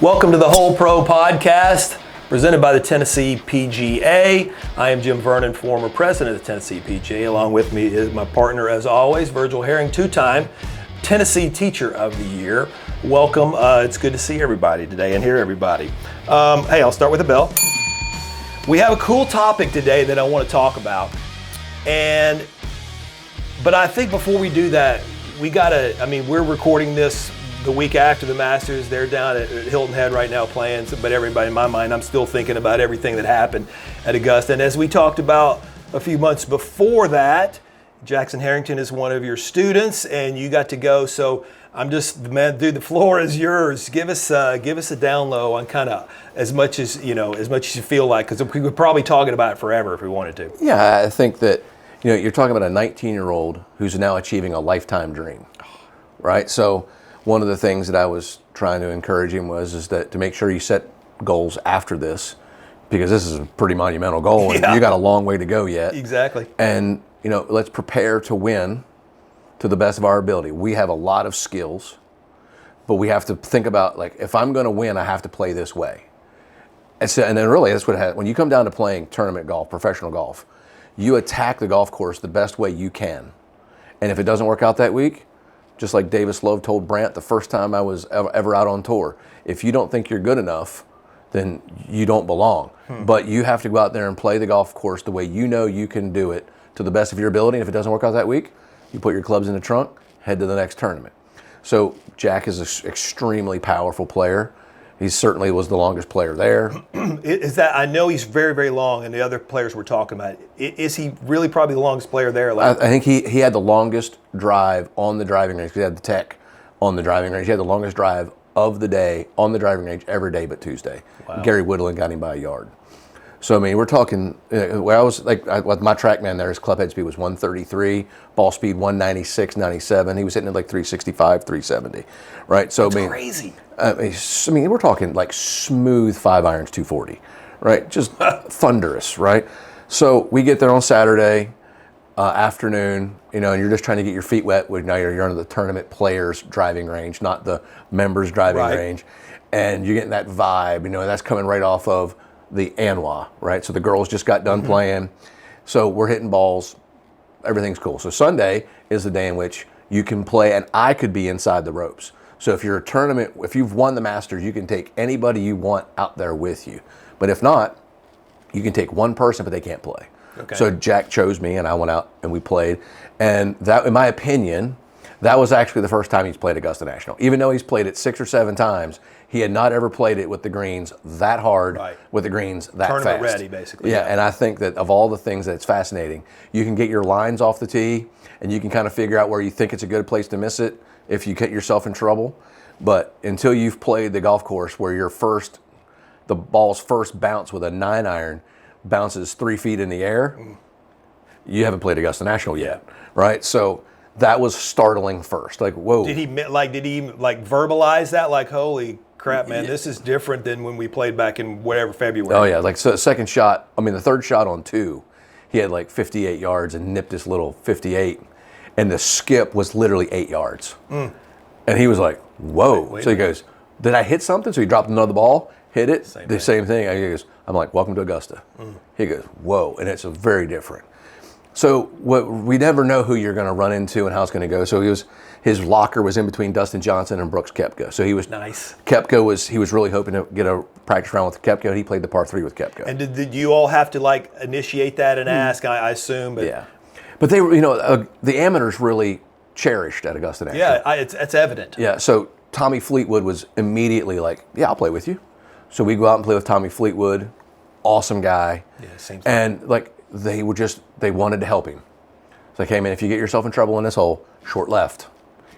Welcome to the Whole Pro Podcast, presented by the Tennessee PGA. I am Jim Vernon, former president of the Tennessee PGA. Along with me is my partner, as always, Virgil Herring, two-time Tennessee Teacher of the Year. Welcome. It's good to see everybody today and hear everybody. Hey, I'll start with a bell. We have a cool topic today that I want to talk about. But I think before we do that, we're recording this the week after the Masters. They're down at Hilton Head right now playing, but everybody, in my mind, I'm still thinking about everything that happened at Augusta. And as we talked about a few months before that, Jackson Harrington is one of your students, and you got to go. So I'm just, man, dude, the floor is yours. Give us a down low on kind of as much as you feel like, because we could probably talking about it forever if we wanted to. Yeah, I think that you're talking about a 19-year-old who's now achieving a lifetime dream, right? So one of the things that I was trying to encourage him is that to make sure you set goals after this, because this is a pretty monumental goal, and you got a long way to go yet. Exactly. And let's prepare to win to the best of our ability. We have a lot of skills, but we have to think about, like, if I'm going to win, I have to play this way. And then really that's what when you come down to playing tournament golf, professional golf, you attack the golf course the best way you can. And if it doesn't work out that week, just like Davis Love told Brandt the first time I was ever out on tour, if you don't think you're good enough, then you don't belong. But you have to go out there and play the golf course the way you know you can do it to the best of your ability. And if it doesn't work out that week, you put your clubs in the trunk, head to the next tournament. So Jack is an extremely powerful player. He certainly was the longest player there. I know he's very, very long, and the other players we're talking about, is he really probably the longest player there? I think he had the longest drive on the driving range. He had the tech on the driving range. He had the longest drive of the day on the driving range every day but Tuesday. Wow. Gary Woodland got him by a yard. So, I mean, we're talking, where I was, my TrackMan there, his clubhead speed was 133, ball speed 196, 97. He was hitting it like 365, 370, right? So, that's crazy. I mean, we're talking like smooth 5 irons, 240, right? Just thunderous, right? So we get there on Saturday afternoon, and you're just trying to get your feet wet. Now you're under the tournament players' driving range, not the members' driving range, and you're getting that vibe, and that's coming right off of the ANWA, right? So the girls just got done playing, so we're hitting balls, everything's cool. So Sunday is the day in which you can play, and I could be inside the ropes. So if you're a tournament, if you've won the Masters, you can take anybody you want out there with you. But if not, you can take one person, but they can't play. Okay. So Jack chose me, and I went out and we played. And that, in my opinion, that was actually the first time he's played Augusta National. Even though he's played it 6 or 7 times, he had not ever played it with the greens that hard, with the greens that fast. Tournament ready, basically. Yeah, and I think that of all the things that's fascinating, you can get your lines off the tee, and you can kind of figure out where you think it's a good place to miss it if you get yourself in trouble. But until you've played the golf course where the ball's first bounce with a 9 iron bounces 3 feet in the air, you haven't played Augusta National yet, right? So that was startling first. Like, whoa. Did he verbalize that? Like, holy crap, man, this is different than when we played back in whatever February. Oh yeah, like, so the second shot, the third shot on 2, he had like 58 yards and nipped this little 58, and the skip was literally 8 yards. And he was like, whoa. So he goes, did I hit something? So he dropped another ball, hit it, same thing. I'm like, welcome to Augusta. He goes, whoa, and it's very different. So we never know who you're going to run into and how it's going to go. So his locker was in between Dustin Johnson and Brooks Koepka. So he was nice. He was really hoping to get a practice round with Koepka, and he played the par 3 with Koepka. And did you all have to initiate that and ask? I assume. But yeah, but they were, the amateurs really cherished at Augusta National. Yeah, it's evident. Yeah, so Tommy Fleetwood was immediately like, yeah, I'll play with you. So we go out and play with Tommy Fleetwood, awesome guy. Yeah, same thing. And they wanted to help him. It's like, hey man, if you get yourself in trouble in this hole, short left,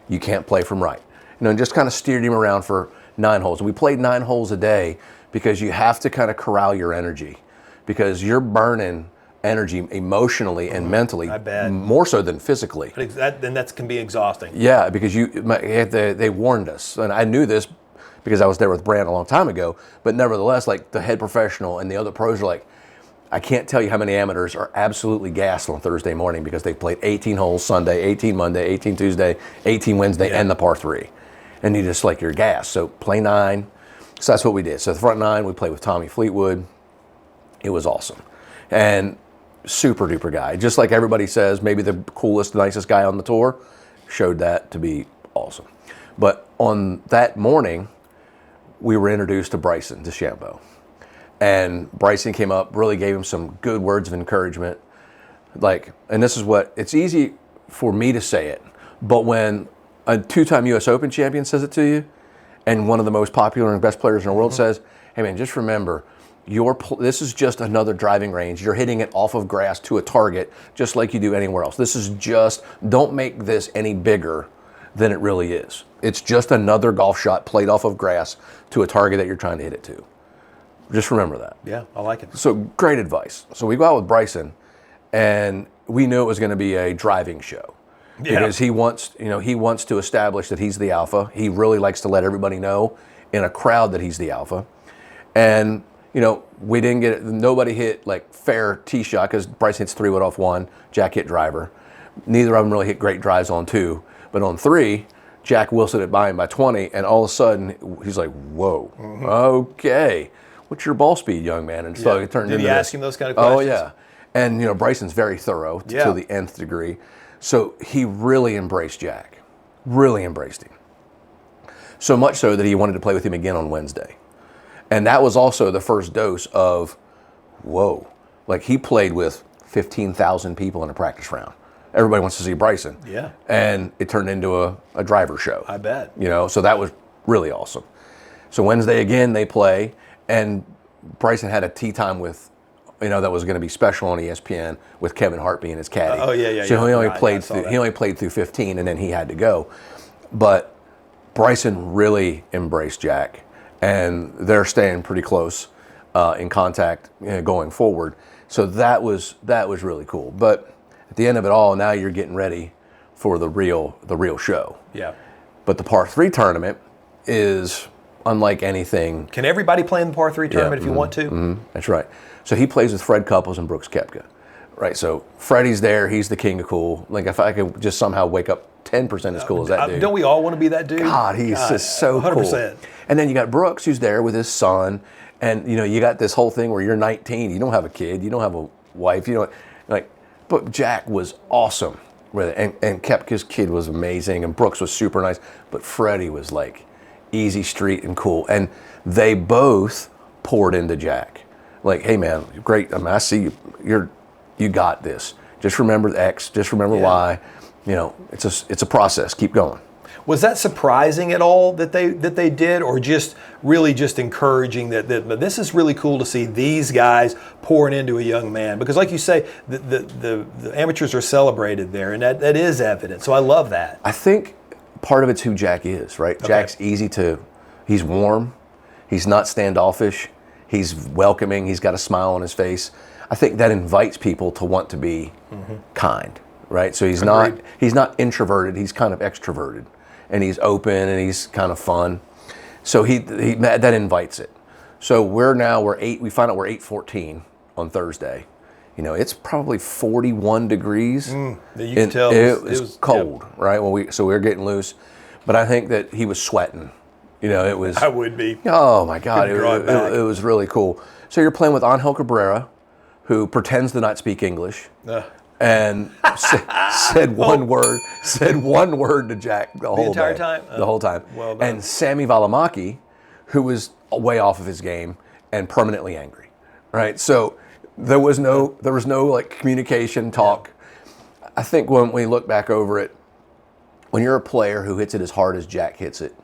you can't play from right. And just kind of steered him around for 9 holes. And we played 9 holes a day because you have to kind of corral your energy, because you're burning energy emotionally and mentally, more so than physically. Then that can be exhausting. Yeah, because they warned us, and I knew this because I was there with Brandt a long time ago. But nevertheless, like, the head professional and the other pros are like, I can't tell you how many amateurs are absolutely gassed on Thursday morning because they've played 18 holes Sunday, 18 Monday, 18 Tuesday, 18 Wednesday, and the par 3, and you're gassed. So play 9. So that's what we did. So the front nine, we played with Tommy Fleetwood. It was awesome. And super duper guy. Just like everybody says, maybe the coolest, nicest guy on the tour, showed that to be awesome. But on that morning, we were introduced to Bryson DeChambeau. And Bryson came up, really gave him some good words of encouragement. Like, and this is what, it's easy for me to say it, but when a two-time U.S. Open champion says it to you, and one of the most popular and best players in the world says, hey man, just remember, this is just another driving range. You're hitting it off of grass to a target, just like you do anywhere else. This is just, don't make this any bigger than it really is. It's just another golf shot played off of grass to a target that you're trying to hit it to. Just remember that. Yeah, I like it. So great advice. So we go out with Bryson, and we knew it was going to be a driving show. Yeah. Because he wants to establish that he's the alpha. He really likes to let everybody know in a crowd that he's the alpha. And we didn't get it. Nobody hit like fair tee shot because Bryson hits 3-wood off 1. Jack hit driver. Neither of them really hit great drives on 2. But on 3, Jack Wilson it by him by 20, and all of a sudden he's like, "Whoa, okay, what's your ball speed, young man?" And so it turned into. Did he ask him those kind of questions? Oh yeah, and Bryson's very thorough to the nth degree. So he really embraced Jack, really embraced him. So much so that he wanted to play with him again on Wednesday. And that was also the first dose of, whoa. Like he played with 15,000 people in a practice round. Everybody wants to see Bryson. Yeah. And it turned into a driver show. I bet. So that was really awesome. So Wednesday again, they play. And Bryson had a tee time with, that was going to be special on ESPN with Kevin Hart being his caddy. So he only played through 15 and then he had to go. But Bryson really embraced Jack. And they're staying pretty close in contact going forward. So that was really cool. But at the end of it all, now you're getting ready for the real show. Yeah. But the par 3 tournament is unlike anything. Can everybody play in the par 3 tournament if you want to? Mm-hmm. That's right. So he plays with Fred Couples and Brooks Koepka. Right. So Freddie's there. He's the king of cool. Like if I could just somehow wake up 10% as cool as that dude. Don't we all want to be that dude? God, he's just so 100%. Cool. And then you got Brooks, who's there with his son, and you got this whole thing where you're 19, you don't have a kid, you don't have a wife, but Jack was awesome with it, and Koepka's kid was amazing, and Brooks was super nice, but Freddie was like easy street and cool, and they both poured into Jack, like, hey man, great, I see you got this. Just remember X, just remember Y. It's a process. Keep going. Was that surprising at all that they did, or just really just encouraging that this is really cool to see these guys pouring into a young man? Because like you say, the amateurs are celebrated there, and that is evident. So I love that. I think part of it's who Jack is, right? Okay. Jack's he's warm, he's not standoffish, he's welcoming, he's got a smile on his face. I think that invites people to want to be kind. Right, so he's not introverted. He's kind of extroverted, and he's open and he's kind of fun. So he that invites it. So we're 8. We find out we're 8:14 on Thursday. It's probably 41 degrees. You can tell it was cold, right? So we were getting loose, but I think that he was sweating. It was. I would be. Oh my God, it was really cool. So you're playing with Angel Cabrera, who pretends to not speak English. And said one word to Jack the whole entire day, time? The whole time. Well done. And Sammy Valimaki, who was way off of his game and permanently angry, right? So there was no like communication talk. Yeah. I think when we look back over it, when you're a player who hits it as hard as Jack hits it,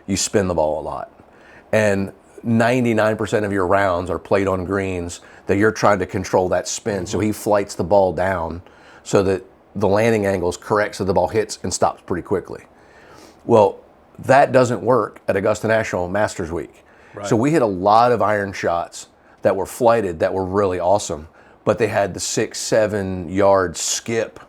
you spin the ball a lot, and 99% of your rounds are played on greens that you're trying to control that spin. So he flights the ball down so that the landing angle is correct so the ball hits and stops pretty quickly. Well, that doesn't work at Augusta National Masters Week. Right. So we hit a lot of iron shots that were flighted that were really awesome, but they had the 6-7 yard skip.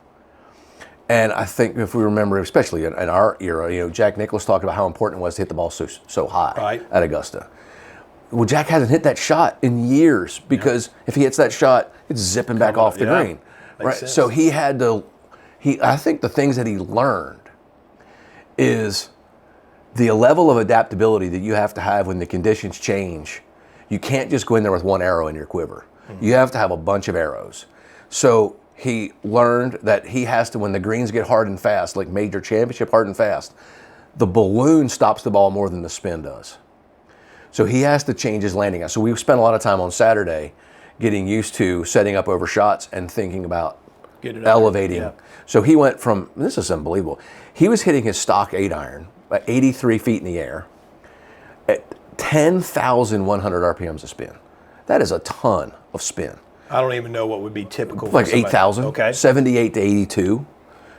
And I think if we remember, especially in our era, Jack Nicklaus talked about how important it was to hit the ball so high at Augusta. Well, Jack hasn't hit that shot in years because if he hits that shot, it's zipping back off the green. Right. Sense. So he had to. I think the things that he learned is the level of adaptability that you have to have when the conditions change, you can't just go in there with one arrow in your quiver. Mm-hmm. You have to have a bunch of arrows. So he learned that he has to, when the greens get hard and fast, like major championship hard and fast, the balloon stops the ball more than the spin does. So he has to change his landing. So we spent a lot of time on Saturday getting used to setting up over shots and thinking about elevating. Yeah. So he went from, this is unbelievable, he was hitting his stock 8-iron at 83 feet in the air at 10,100 RPMs of spin. That is a ton of spin. I don't even know what would be typical. Like 8,000, okay. 78 to 82.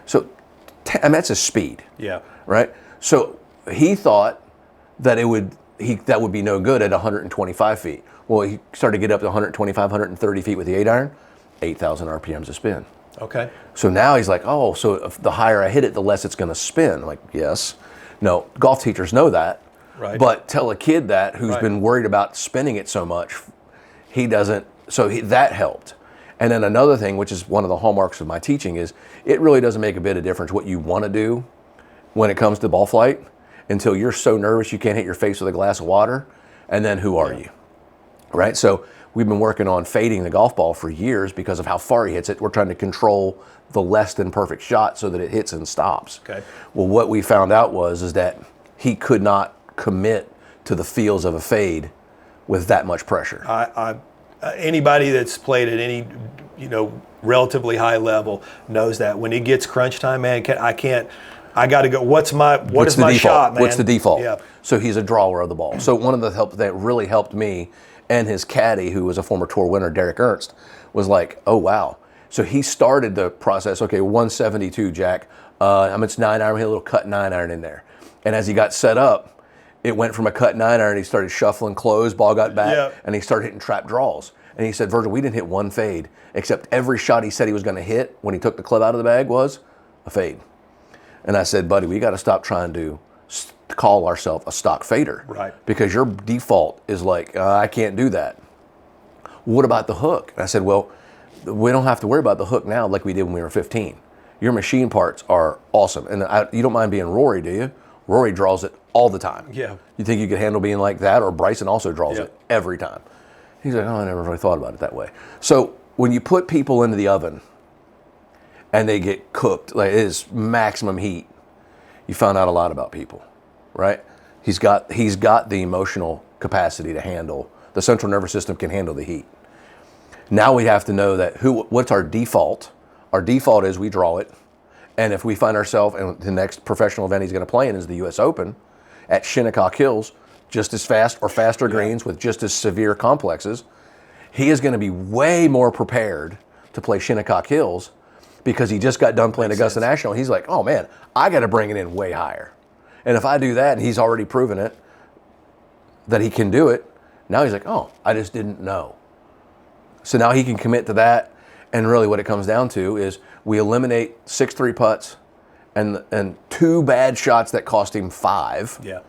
So that's a speed. Yeah. Right? So he thought that that would be no good at 125 feet. Well, he started to get up to 125, 130 feet with the 8-iron, 8,000 RPMs of spin. Okay. So now he's like, oh, so if the higher I hit it, the less it's going to spin. I'm like, yes. No, golf teachers know that. Right. But tell a kid that who's been worried about spinning it so much, he doesn't. So that helped. And then another thing, which is one of the hallmarks of my teaching, is it really doesn't make a bit of difference what you want to do when it comes to ball flight until you're so nervous you can't hit your face with a glass of water. And then who are you? Right? So we've been working on fading the golf ball for years because of how far he hits it. We're trying to control the less than perfect shot so that it hits and stops. Okay. Well, what we found out is that he could not commit to the feels of a fade with that much pressure. Anybody that's played at any, relatively high level knows that when it gets crunch time, man, I got to go. What is my default? shot, man? What's the default? Yeah. So he's a drawer of the ball. So one of the help that really helped me and his caddy, who was a former tour winner, Derek Ernst, was like, oh, wow. So he started the process, okay, 172, Jack. It's 9-iron, we had a little cut 9-iron in there. And as he got set up, it went from a cut 9-iron, he started shuffling close, ball got back, and he started hitting trap draws. And he said, Virgil, we didn't hit one fade, except every shot he said he was going to hit when he took the club out of the bag was a fade. And I said, buddy, we got to stop trying to call ourselves a stock fader. Right. Because your default is like, I can't do that. What about the hook? And I said, well, we don't have to worry about the hook now like we did when we were 15. Your machine parts are awesome. And you don't mind being Rory, do you? Rory draws it all the time. Yeah. You think you could handle being like that? Or Bryson also draws it every time. He's like, oh, I never really thought about it that way. So when you put people into the oven and they get cooked, like it is maximum heat, you find out a lot about people, right? He's got the emotional capacity to handle, the central nervous system can handle the heat. Now we have to know that what's our default? Our default is we draw it. And if we find ourselves, and the next professional event he's going to play in is the U.S. Open at Shinnecock Hills, just as fast or faster greens with just as severe complexes, he is going to be way more prepared to play Shinnecock Hills because he just got done playing Augusta National. He's like, oh man, I got to bring it in way higher. And if I do that, and he's already proven it, that he can do it, now he's like, oh, I just didn't know. So now he can commit to that. And really what it comes down to is we eliminate 6-3 putts and 2 bad shots that cost him 5. Yeah.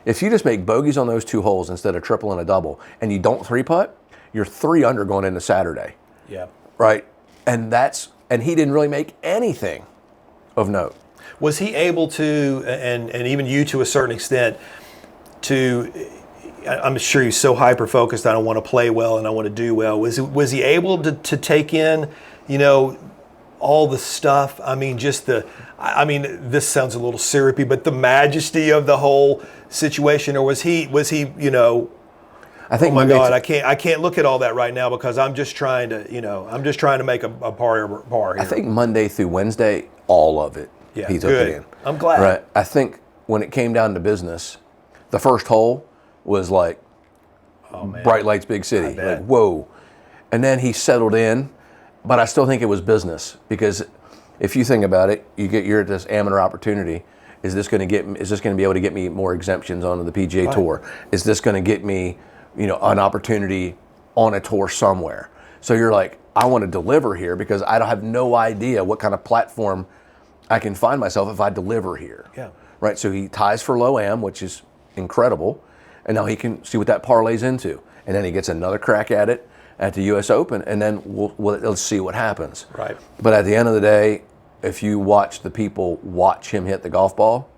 If you just make bogeys on those 2 holes instead of triple and a double, and you don't 3-putt, you're 3 under going into Saturday. Yeah. Right? And he didn't really make anything of note. Was he able to, and even you to a certain extent, I'm sure he's so hyper-focused, I don't want to play well and I want to do well. Was he able to take in, all the stuff? I mean, this sounds a little syrupy, but the majesty of the whole situation, or was he, I think oh my God, I can't look at all that right now because I'm just trying to make a par here. I think Monday through Wednesday, all of it, he took it in. I'm glad. Right. I think when it came down to business, the first hole was like, bright lights, big city. Like, whoa. And then he settled in, but I still think it was business because if you think about it, you're at this amateur opportunity. Is this going to be able to get me more exemptions onto the PGA Tour? Is this going to get me, an opportunity on a tour somewhere? So you're like, I want to deliver here because I don't have no idea what kind of platform I can find myself if I deliver here. Yeah. Right. So he ties for low am, which is incredible. And now he can see what that parlays into. And then he gets another crack at it at the U.S. Open, and then let's see what happens. Right. But at the end of the day, if you watch the people watch him hit the golf ball,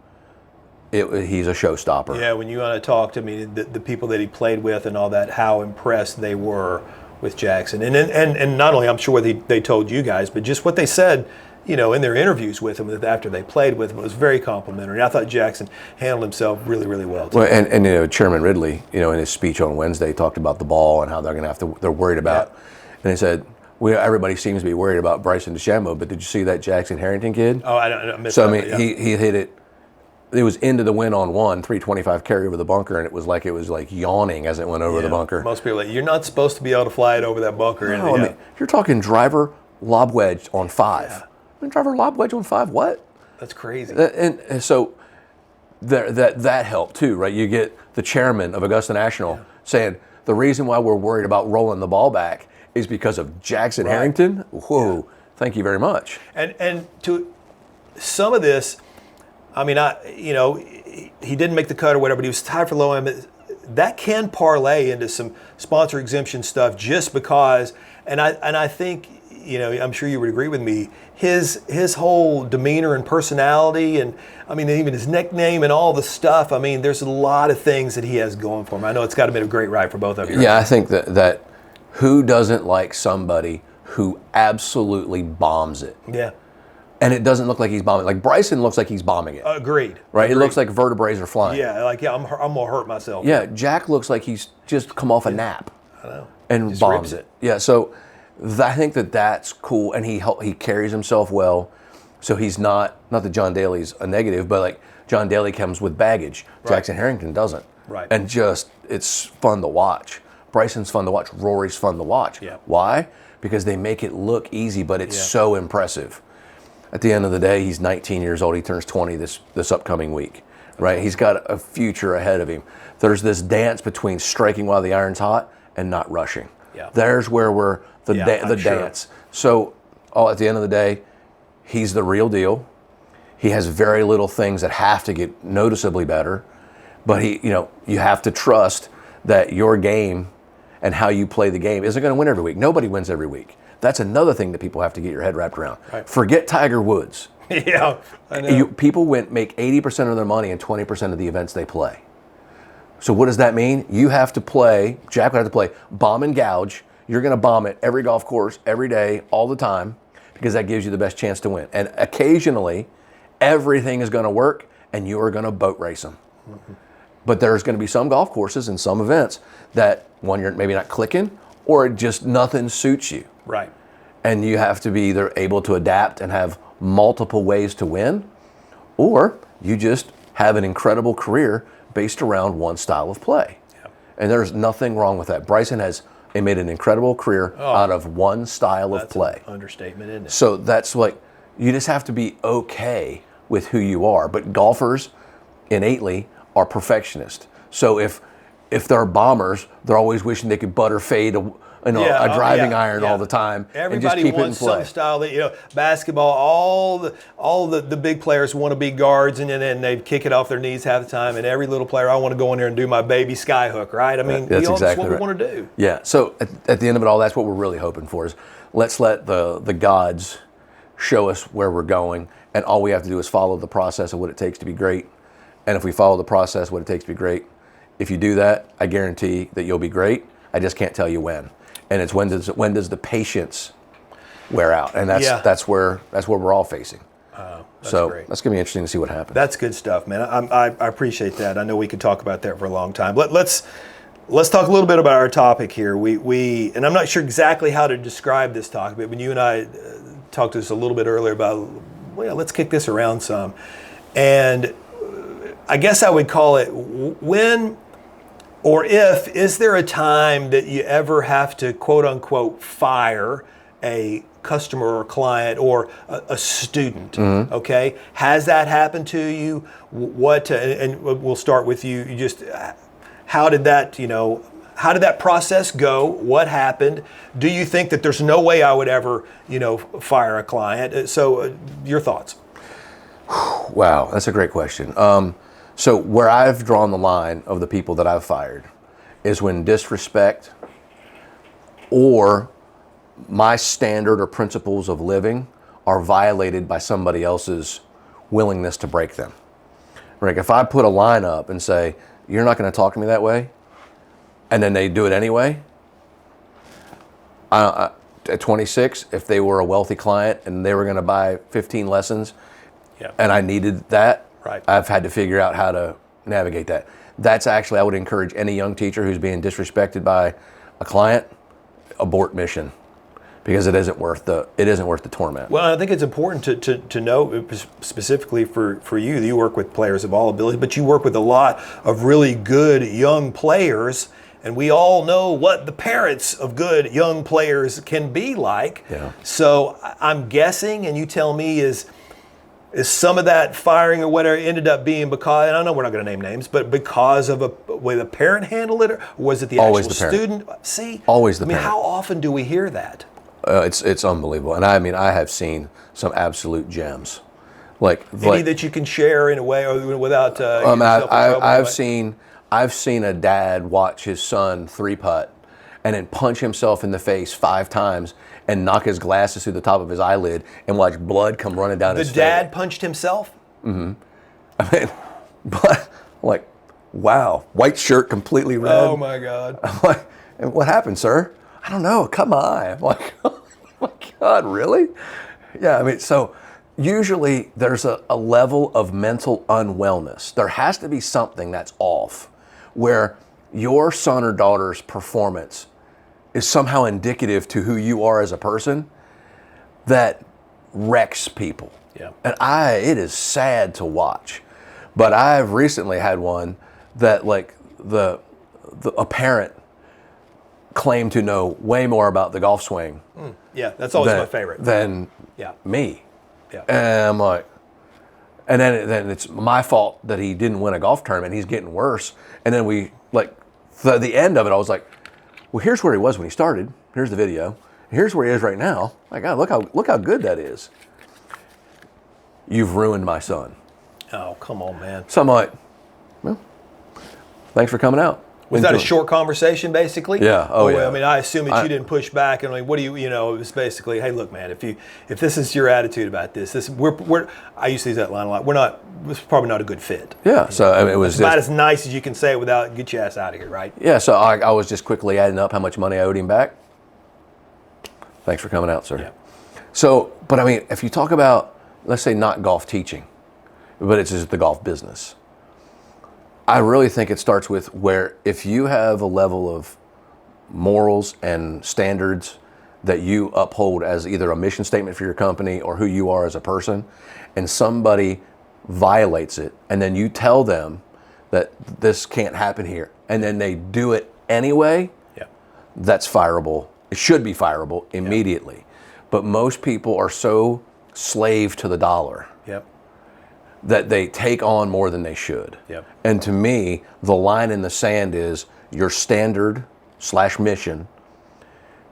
he's a showstopper. Yeah, when you want to talk to me, the people that he played with and all that, how impressed they were with Jackson. And not only, I'm sure they told you guys, but just what they said, in their interviews with him after they played with him, was very complimentary. I thought Jackson handled himself really, really well, too. Well, and Chairman Ridley, in his speech on Wednesday, talked about the ball and how they're worried about. Yeah. And he said, everybody seems to be worried about Bryson DeChambeau, but did you see that Jackson Harrington kid? Oh, I missed that. So, yeah. he hit it. It was into the wind on 325 carry over the bunker, and it was like yawning as it went over the bunker. Most people you're not supposed to be able to fly it over that bunker. No, I mean, you're talking driver lob wedge on 5. Yeah. I mean, driver lob wedge on 5, what? That's crazy. And so that helped too, right? You get the chairman of Augusta National saying the reason why we're worried about rolling the ball back is because of Jackson Harrington. Whoa, thank you very much. And to some of this, I mean, he didn't make the cut or whatever, but he was tied for low end. That can parlay into some sponsor exemption stuff just because, and I think, I'm sure you would agree with me, his whole demeanor and personality, and I mean, even his nickname and all the stuff, I mean, there's a lot of things that he has going for him. I know it's got to be a great ride for both of you. Yeah, I think that who doesn't like somebody who absolutely bombs it? Yeah. And it doesn't look like he's bombing. Like Bryson looks like he's bombing it. Agreed. Right? It looks like vertebrae are flying. Yeah, I'm going to hurt myself. Yeah, Jack looks like he's just come off a nap. I know. And just bombs it. Yeah, so I think that's cool. And he carries himself well. So he's not that John Daly's a negative, but like John Daly comes with baggage. Right. Jackson Harrington doesn't. Right. And it's fun to watch. Bryson's fun to watch. Rory's fun to watch. Yeah. Why? Because they make it look easy, but it's so impressive. At the end of the day, he's 19 years old. He turns 20 this upcoming week, right? He's got a future ahead of him. There's this dance between striking while the iron's hot and not rushing. Yeah. There's where we're the dance. So, at the end of the day, he's the real deal. He has very little things that have to get noticeably better, but you have to trust that your game and how you play the game isn't going to win every week. Nobody wins every week. That's another thing that people have to get your head wrapped around. Right. Forget Tiger Woods. Yeah, I know. People make 80% of their money in 20% of the events they play. So what does that mean? You have to play, Jack would have to play bomb and gouge. You're going to bomb it every golf course, every day, all the time, because that gives you the best chance to win. And occasionally, everything is going to work, and you are going to boat race them. Mm-hmm. But there's going to be some golf courses and some events that, one, you're maybe not clicking, or just nothing suits you. Right. And you have to be either able to adapt and have multiple ways to win, or you just have an incredible career based around one style of play. Yeah. And there's nothing wrong with that. Bryson has made an incredible career out of one style of play. That's an understatement, isn't it? So that's you just have to be okay with who you are. But golfers innately are perfectionists. So if they're bombers, they're always wishing they could butter fade a driving iron all the time. Everybody and just keep wants it in play. some style that basketball. All the big players want to be guards, and then they kick it off their knees half the time. And every little player, I want to go in there and do my baby skyhook, right? I mean, that's exactly what we want to do. Yeah. So at the end of it all, that's what we're really hoping for is let's let the gods show us where we're going, and all we have to do is follow the process of what it takes to be great. And if we follow the process, what it takes to be great, if you do that, I guarantee that you'll be great. I just can't tell you when. And it's when does the patience wear out, and that's where we're all facing. So great. That's gonna be interesting to see what happens. That's good stuff, man. I appreciate that. I know we could talk about that for a long time. Let's talk a little bit about our topic here. We and I'm not sure exactly how to describe this topic, but when you and I talked to us a little bit earlier about, let's kick this around some, and I guess I would call it when. Or is there a time that you ever have to, quote unquote, fire a customer or client or a student? Mm-hmm. Okay, has that happened to you? What? And we'll start with you. You just, how did that process go? What happened? Do you think that there's no way I would ever, fire a client? So, your thoughts? Wow, that's a great question. So where I've drawn the line of the people that I've fired is when disrespect or my standard or principles of living are violated by somebody else's willingness to break them. Like if I put a line up and say, you're not going to talk to me that way, and then they do it anyway, at 26, if they were a wealthy client and they were going to buy 15 lessons, and I needed that, I've had to figure out how to navigate that. That's actually, I would encourage any young teacher who's being disrespected by a client, abort mission, because it isn't worth the torment. Well, I think it's important to know specifically for you that you work with players of all ability, but you work with a lot of really good young players, and we all know what the parents of good young players can be like. Yeah. So I'm guessing, and you tell me, is some of that firing or whatever ended up being because, and I know we're not going to name names, but because of a way the parent handled it, or was it the Always actual the student? See? Always the parent. parent. How often do we hear that? It's unbelievable, and I mean I have seen some absolute gems, Any that you can share in a way or without. I've seen a dad watch his son 3-putt, and then punch himself in the face 5 times and knock his glasses through the top of his eyelid, and watch blood come running down his face. The dad punched himself? Mm-hmm. I mean, but like, wow, white shirt completely red. Oh my God! I'm like, and what happened, sir? I don't know. Come on. I'm like, oh my God, really? Yeah, I mean, so usually there's a level of mental unwellness. There has to be something that's off where your son or daughter's performance is somehow indicative to who you are as a person that wrecks people. Yeah. And it is sad to watch. But I've recently had one that like a parent claim to know way more about the golf swing. Yeah, that's always my favorite. Than me. Yeah. And I'm like, and then it's my fault that he didn't win a golf tournament. He's getting worse. And then the end of it, I was like, well, here's where he was when he started. Here's the video. Here's where he is right now. My God, look how good that is. You've ruined my son. Oh, come on, man. So I'm like, well, thanks for coming out. Was that a short conversation, basically? Yeah. Oh, yeah. I mean, I assume that you didn't push back and like, what do it was basically, hey, look, man, if this is your attitude about this, I used to use that line a lot. It's probably not a good fit. Yeah. So I mean, it was it's about as nice as you can say it without get your ass out of here, right? Yeah. So I was just quickly adding up how much money I owed him back. Thanks for coming out, sir. Yeah. So, but I mean, if you talk about, let's say not golf teaching, but it's just the golf business. I really think it starts with where if you have a level of morals and standards that you uphold as either a mission statement for your company or who you are as a person, and somebody violates it, and then you tell them that this can't happen here, and then they do it anyway, that's fireable. It should be fireable immediately. But most people are so slave to the dollar. That they take on more than they should. And to me, the line in the sand is your standard/mission.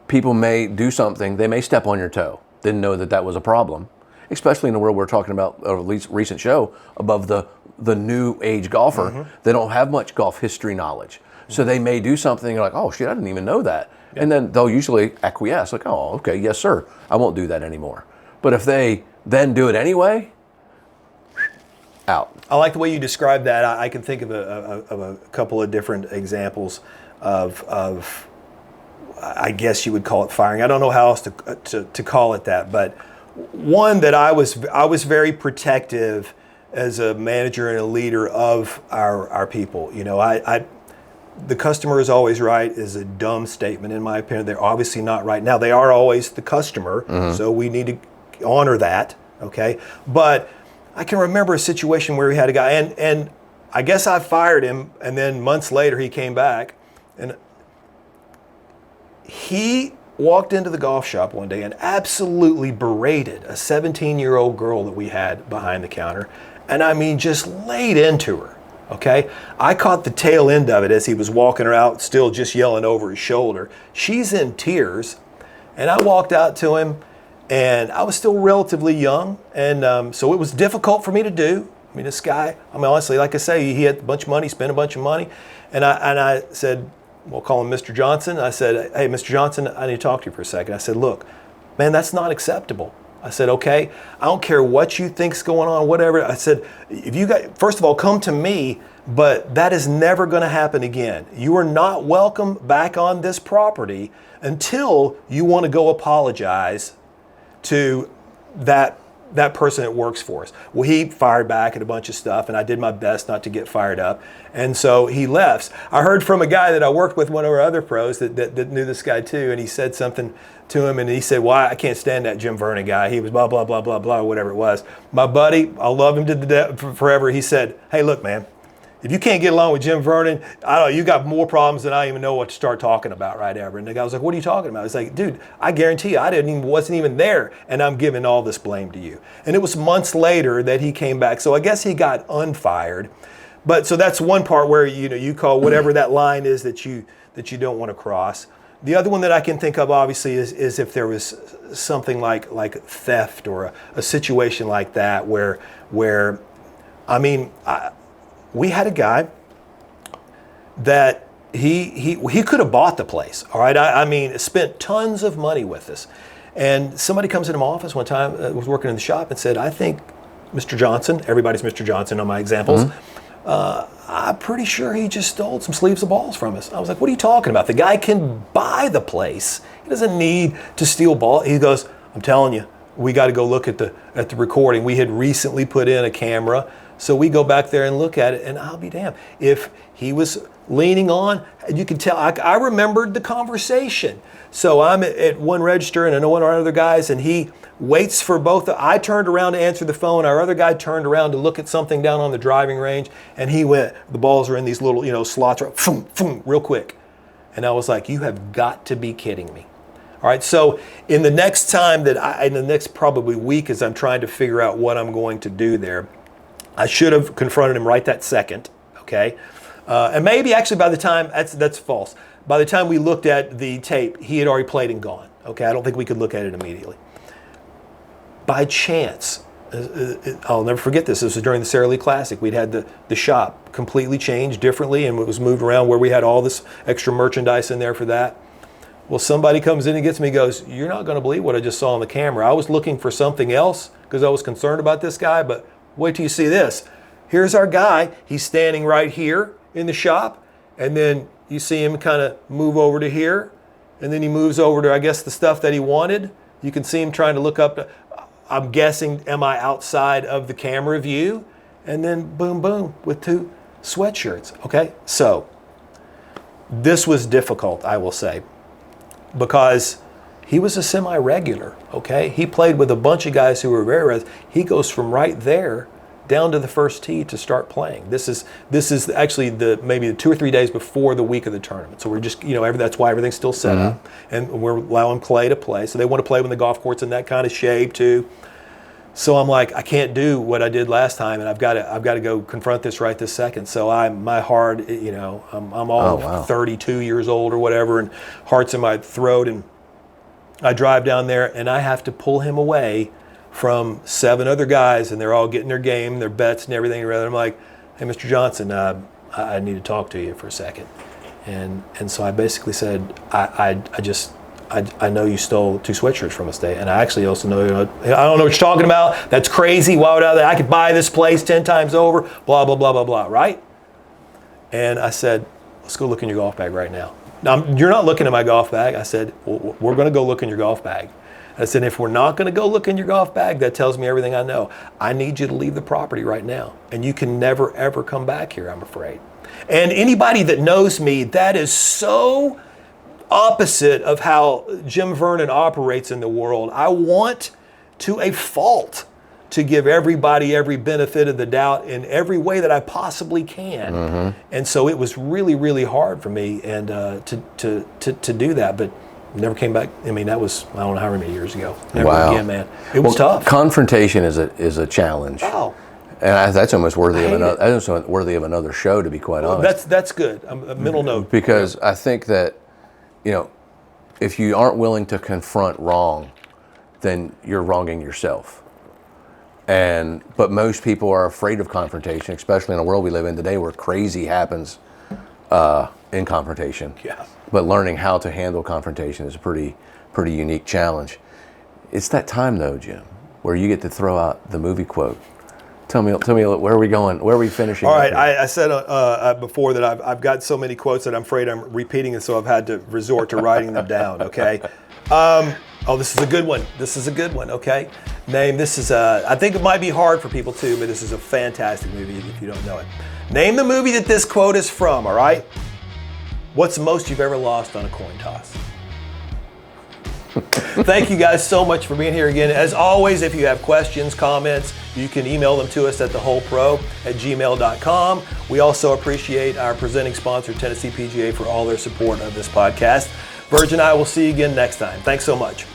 People may do something, they may step on your toe. Didn't know that was a problem. Especially in the world we're talking about, or at least recent show, above the new age golfer. Mm-hmm. They don't have much golf history knowledge. So they may do something, like, oh shit, I didn't even know that. And then they'll usually acquiesce, like, oh, okay, yes sir, I won't do that anymore. But if they then do it anyway, out. I like the way you describe that. I can think of a couple of different examples of I guess you would call it firing. I don't know how else to call it that, but one that I was very protective as a manager and a leader of our people. The customer is always right is a dumb statement in my opinion. They're obviously not right. Now they are always the customer, so we need to honor that. Okay, but I can remember a situation where we had a guy, and I guess I fired him, and then months later he came back, and he walked into the golf shop one day and absolutely berated a 17-year-old girl that we had behind the counter, and I mean just laid into her, okay? I caught the tail end of it as he was walking her out, still just yelling over his shoulder. She's in tears, and I walked out to him, and I was still relatively young, and so it was difficult for me to do. I mean, this guy, honestly, like I say, he had a bunch of money, spent a bunch of money, and I said, we'll call him Mr. Johnson. I said, hey, Mr. Johnson, I need to talk to you for a second. I said, look, man, that's not acceptable. I said, okay, I don't care what you think's going on, whatever. I said, if you got, first of all, come to me, but that is never going to happen again. You are not welcome back on this property until you want to go apologize to that person that works for us. Well, he fired back at a bunch of stuff, and I did my best not to get fired up. And so he left. I heard from a guy that I worked with, one of our other pros that knew this guy too, and he said something to him, and he said, well, I can't stand that Jim Vernon guy. He was blah, blah, blah, blah, blah, whatever it was. My buddy, I'll love him to the death forever. He said, hey, look, man, if you can't get along with Jim Vernon, I don't know, you got more problems than I even know what to start talking about right ever. And the guy was like, what are you talking about? He's like, dude, I guarantee you, wasn't even there, and I'm giving all this blame to you. And it was months later that he came back. So I guess he got unfired. But so that's one part where you call whatever that line is that you don't want to cross. The other one that I can think of, obviously, is if there was something like theft or a situation like that where we had a guy that he could have bought the place, all right? I mean, spent tons of money with us. And somebody comes into my office one time, was working in the shop, and said, I think Mr. Johnson, everybody's Mr. Johnson on my examples, I'm pretty sure he just stole some sleeves of balls from us. I was like, what are you talking about? The guy can buy the place. He doesn't need to steal balls. He goes, I'm telling you, we got to go look at the recording. We had recently put in a camera. So we go back there and look at it, and I'll be damned. If he was leaning on, you can tell, I remembered the conversation. So I'm at one register, and I know one of our other guys, and he waits for both. I turned around to answer the phone. Our other guy turned around to look at something down on the driving range, and he went, the balls are in these little, slots, real quick. And I was like, you have got to be kidding me. All right, so in the next time in the next probably week, as I'm trying to figure out what I'm going to do there, I should have confronted him right that second, okay? And maybe actually by the time, that's false. By the time we looked at the tape, he had already played and gone, okay? I don't think we could look at it immediately. By chance, I'll never forget this. This was during the Sara Lee Classic. We'd had the shop completely changed differently, and it was moved around where we had all this extra merchandise in there for that. Well, somebody comes in and gets me and goes, you're not going to believe what I just saw on the camera. I was looking for something else because I was concerned about this guy, but wait till you see this. Here's our guy. He's standing right here in the shop, and then you see him kind of move over to here, and then he moves over to, I guess, the stuff that he wanted. You can see him trying to look up. I'm guessing, am I outside of the camera view? And then boom, boom, with two sweatshirts, okay? So this was difficult, I will say, because he was a semi-regular, okay? He played with a bunch of guys who were very res. He goes from right there down to the first tee to start playing. This is actually maybe the 2 or 3 days before the week of the tournament. So we're just, that's why everything's still set up, and we're allowing clay to play. So they want to play when the golf court's in that kind of shape too. So I'm like, I can't do what I did last time, and I've got to go confront this right this second. So I'm all 32 years old or whatever, and heart's in my throat, and I drive down there, and I have to pull him away from 7 other guys, and they're all getting their game, their bets and everything. I'm like, hey, Mr. Johnson, I need to talk to you for a second. And so I basically said, I know you stole 2 sweatshirts from us today, and I actually also know, I don't know what you're talking about. That's crazy. Why would I could buy this place 10 times over, blah, blah, blah, blah, blah, right? And I said, let's go look in your golf bag right now. Now, you're not looking at my golf bag. I said, well, we're going to go look in your golf bag. I said, if we're not going to go look in your golf bag, that tells me everything I know. I need you to leave the property right now, and you can never, ever come back here, I'm afraid. And anybody that knows me, that is so opposite of how Jim Vernon operates in the world. I want to a fault to give everybody every benefit of the doubt in every way that I possibly can. And so it was really, really hard for me and to do that, but never came back. I mean, that was, I don't know how many years ago. Never again, man. It was tough. Confrontation is a challenge. Wow. And that's almost worthy of another show, to be quite honest. That's good. A mental note. Because I think that, if you aren't willing to confront wrong, then you're wronging yourself. But most people are afraid of confrontation, especially in the world we live in today where crazy happens in confrontation. Yeah. But learning how to handle confrontation is a pretty unique challenge. It's that time though, Jim, where you get to throw out the movie quote. Tell me, where are we going? Where are we finishing? All right, I said before that I've got so many quotes that I'm afraid I'm repeating it, so I've had to resort to writing them down, okay? This is a good one. Okay? This is, I think it might be hard for people too, but this is a fantastic movie if you don't know it. Name the movie that this quote is from, all right? What's the most you've ever lost on a coin toss? Thank you guys so much for being here again. As always, if you have questions, comments, you can email them to us at theholepro@gmail.com. We also appreciate our presenting sponsor, Tennessee PGA, for all their support of this podcast. Virgil and I will see you again next time. Thanks so much.